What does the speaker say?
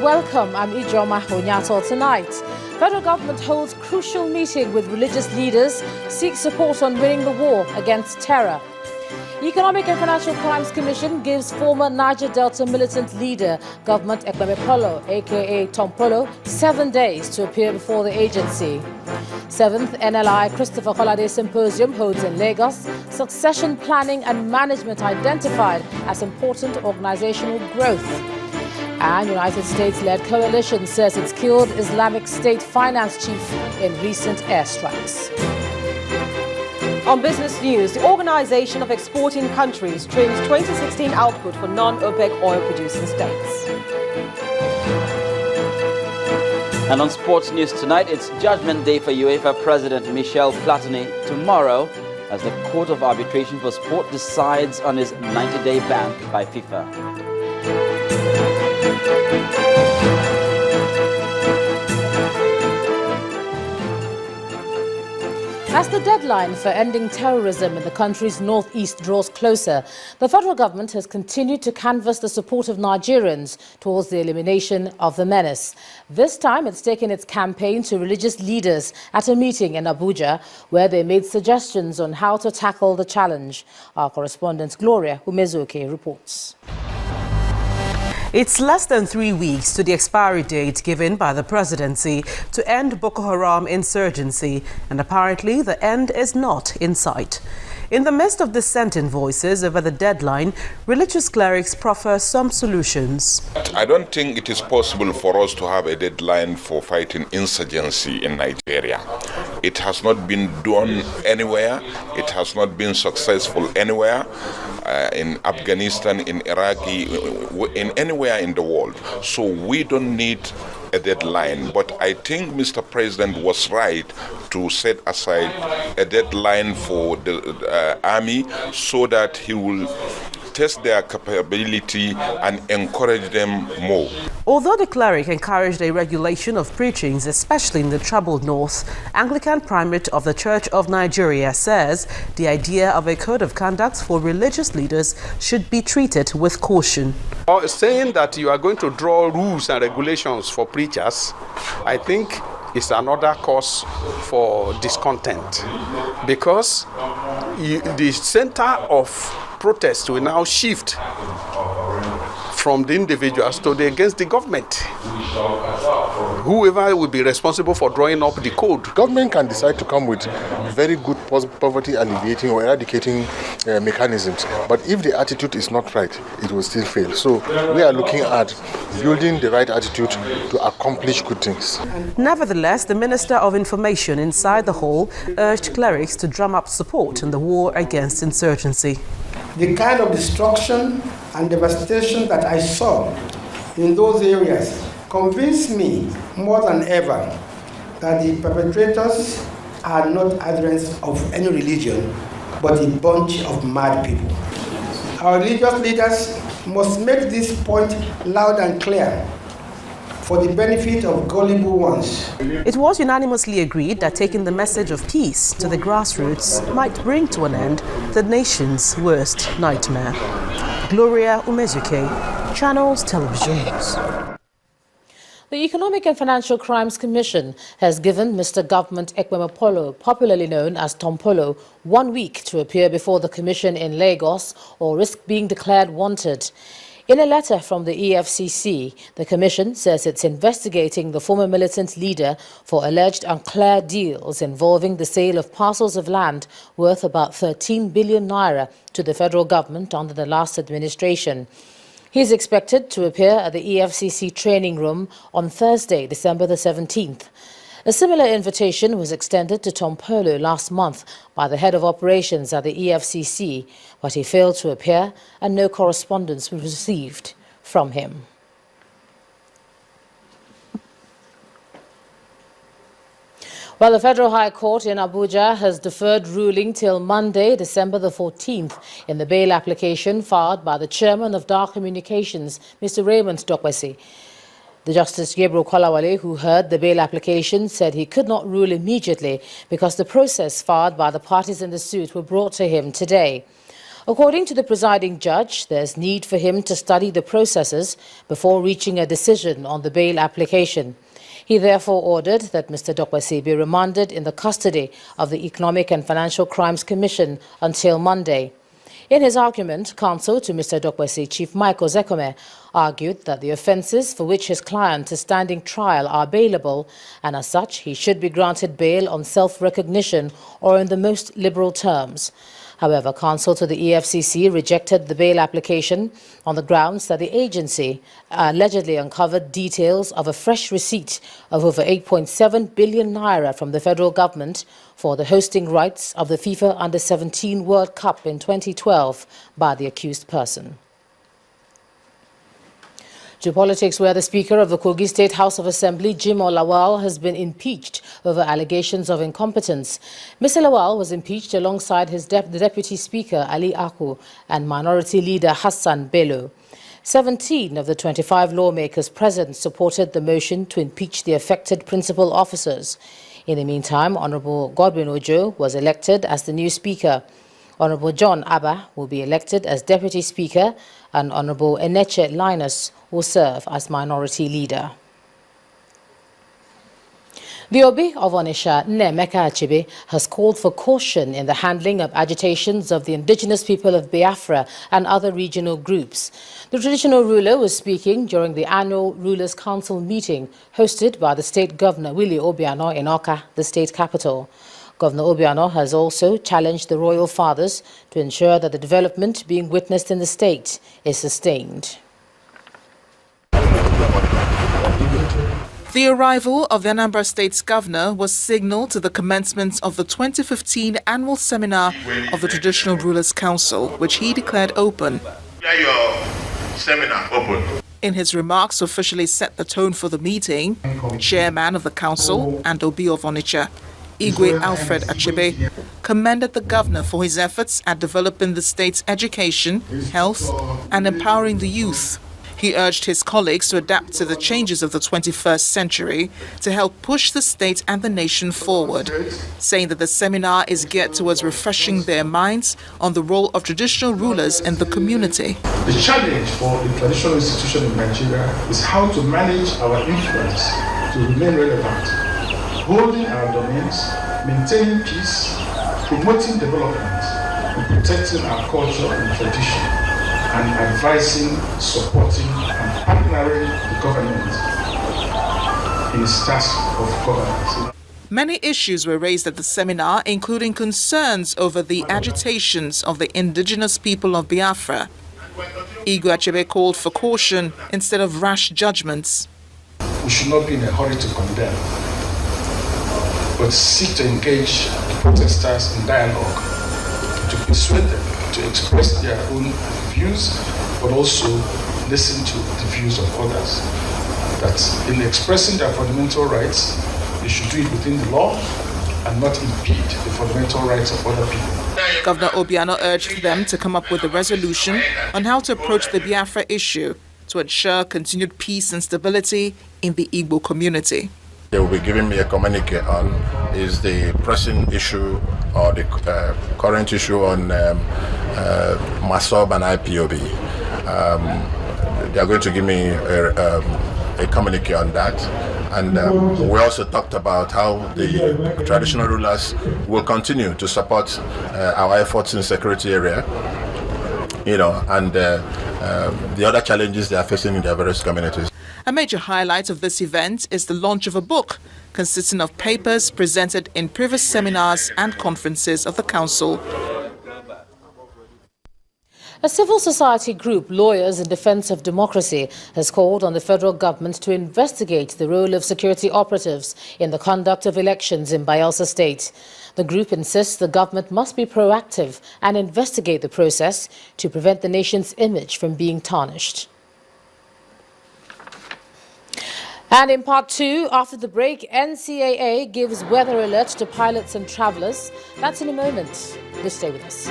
welcome. I'm Ijoma Honyato. Tonight, federal government holds crucial meeting with religious leaders, seeks support on winning the war against terror. Economic and Financial Crimes Commission gives former Niger Delta militant leader, Government Ekpeme Polo, aka Tompolo, 7 days to appear before the agency. 7th NLI Christopher Kolade Symposium holds in Lagos. Succession planning and management identified as important organizational growth. And United States-led coalition says it's killed Islamic State finance chief in recent airstrikes. On business news, the Organization of Exporting Countries trims 2016 output for non-OPEC oil-producing states. And on sports news tonight, it's Judgment Day for UEFA President Michel Platini tomorrow as the Court of Arbitration for Sport decides on his 90-day ban by FIFA. As the deadline for ending terrorism in the country's northeast draws closer, the federal government has continued to canvass the support of Nigerians towards the elimination of the menace. This time, it's taken its campaign to religious leaders at a meeting in Abuja, where they made suggestions on how to tackle the challenge. Our correspondent Gloria Umezuke reports. It's less than 3 weeks to the expiry date given by the presidency to end Boko Haram insurgency, and apparently the end is not in sight. In the midst of dissenting voices over the deadline, religious clerics proffer some solutions. I don't think it is possible for us to have a deadline for fighting insurgency in Nigeria. It has not been done anywhere. It has not been successful anywhere. In Afghanistan, in Iraq, in anywhere in the world. So we don't need a deadline. But I think Mr. President was right to set aside a deadline for the army so that he will test their capability and encourage them more. Although the cleric encouraged a regulation of preachings, especially in the troubled north, Anglican Primate of the Church of Nigeria says the idea of a code of conduct for religious leaders should be treated with caution. Saying that you are going to draw rules and regulations for preachers, I think is another cause for discontent, because the center of protest will now shift from the individuals to against the government. Whoever will be responsible for drawing up the code. Government can decide to come with very good poverty alleviating or eradicating mechanisms, but if the attitude is not right, it will still fail. So we are looking at building the right attitude to accomplish good things. Nevertheless, the Minister of Information inside the hall urged clerics to drum up support in the war against insurgency. The kind of destruction and devastation that I saw in those areas convinced me more than ever that the perpetrators are not adherents of any religion, but a bunch of mad people. Our religious leaders must make this point loud and clear for the benefit of gullible ones. It was unanimously agreed that taking the message of peace to the grassroots might bring to an end the nation's worst nightmare. Gloria Umezuke, Channels Television News. The Economic and Financial Crimes Commission has given Mr. Government Ekpeme Polo, popularly known as Tompolo, 1 week to appear before the Commission in Lagos or risk being declared wanted. In a letter from the EFCC, the Commission says it's investigating the former militant leader for alleged unclear deals involving the sale of parcels of land worth about 13 billion naira to the federal government under the last administration. He is expected to appear at the EFCC training room on Thursday, December the 17th. A similar invitation was extended to Tompolo last month by the head of operations at the EFCC, but he failed to appear and no correspondence was received from him. Well, the Federal High Court in Abuja has deferred ruling till Monday, December the 14th, in the bail application filed by the chairman of Dar Communications, Mr. Raymond Dokpesi. The Justice Gabriel Kolawale, who heard the bail application, said he could not rule immediately because the process filed by the parties in the suit were brought to him today. According to the presiding judge, there's need for him to study the processes before reaching a decision on the bail application. He therefore ordered that Mr. Dokpesi be remanded in the custody of the Economic and Financial Crimes Commission until Monday. In his argument, counsel to Mr. Dokpesi, Chief Michael Zekome, argued that the offences for which his client is standing trial are bailable, and as such, he should be granted bail on self-recognition or in the most liberal terms. However, counsel to the EFCC rejected the bail application on the grounds that the agency allegedly uncovered details of a fresh receipt of over 8.7 billion naira from the federal government for the hosting rights of the FIFA Under-17 World Cup in 2012 by the accused person. To politics, where the Speaker of the Kogi State House of Assembly, Jimoh Lawal, has been impeached over allegations of incompetence. Mr. Lawal was impeached alongside the Deputy Speaker, Ali Aku, and Minority Leader Hassan Bello. 17 of the 25 lawmakers present supported the motion to impeach the affected principal officers. In the meantime, Honorable Godwin Ojo was elected as the new Speaker. Honorable John Abba will be elected as Deputy Speaker, and Honorable Eneche Linus will serve as Minority Leader. The Obi of Onitsha, Nnemeka Achebe, has called for caution in the handling of agitations of the indigenous people of Biafra and other regional groups. The traditional ruler was speaking during the annual Rulers' Council meeting hosted by the State Governor Willie Obiano in Awka, the state capital. Governor Obiano has also challenged the royal fathers to ensure that the development being witnessed in the state is sustained. The arrival of the Anambra State's governor was signal to the commencement of the 2015 annual seminar of the Traditional Rulers Council, which he declared open. Your seminar open. In his remarks to officially set the tone for the meeting, chairman of the council and Obi of Onitsha, Igwe Alfred Achebe, commended the governor for his efforts at developing the state's education, health, and empowering the youth. He urged his colleagues to adapt to the changes of the 21st century to help push the state and the nation forward, saying that the seminar is geared towards refreshing their minds on the role of traditional rulers in the community. The challenge for the traditional institution in Nigeria is how to manage our influence to remain relevant, holding our domains, maintaining peace, promoting development, and protecting our culture and tradition, and advising, supporting, and partnering the government in its task of governance. Many issues were raised at the seminar, including concerns over the agitations of the indigenous people of Biafra. Igwe Achebe called for caution instead of rash judgments. We should not be in a hurry to condemn, but seek to engage the protesters in dialogue, to persuade them to express their own views, but also listen to the views of others. That in expressing their fundamental rights, they should do it within the law and not impede the fundamental rights of other people. Governor Obiano urged them to come up with a resolution on how to approach the Biafra issue to ensure continued peace and stability in the Igbo community. They will be giving me a communique on is the pressing issue or the current issue on MASOB and IPOB. They are going to give me a communique on that. And we also talked about how the traditional rulers will continue to support our efforts in the security area, and the other challenges they are facing in their various communities. A major highlight of this event is the launch of a book consisting of papers presented in previous seminars and conferences of the council. A civil society group, Lawyers in Defense of Democracy, has called on the federal government to investigate the role of security operatives in the conduct of elections in Bayelsa State. The group insists the government must be proactive and investigate the process to prevent the nation's image from being tarnished. And in part two, after the break, NCAA gives weather alert to pilots and travelers. That's in a moment. Please stay with us.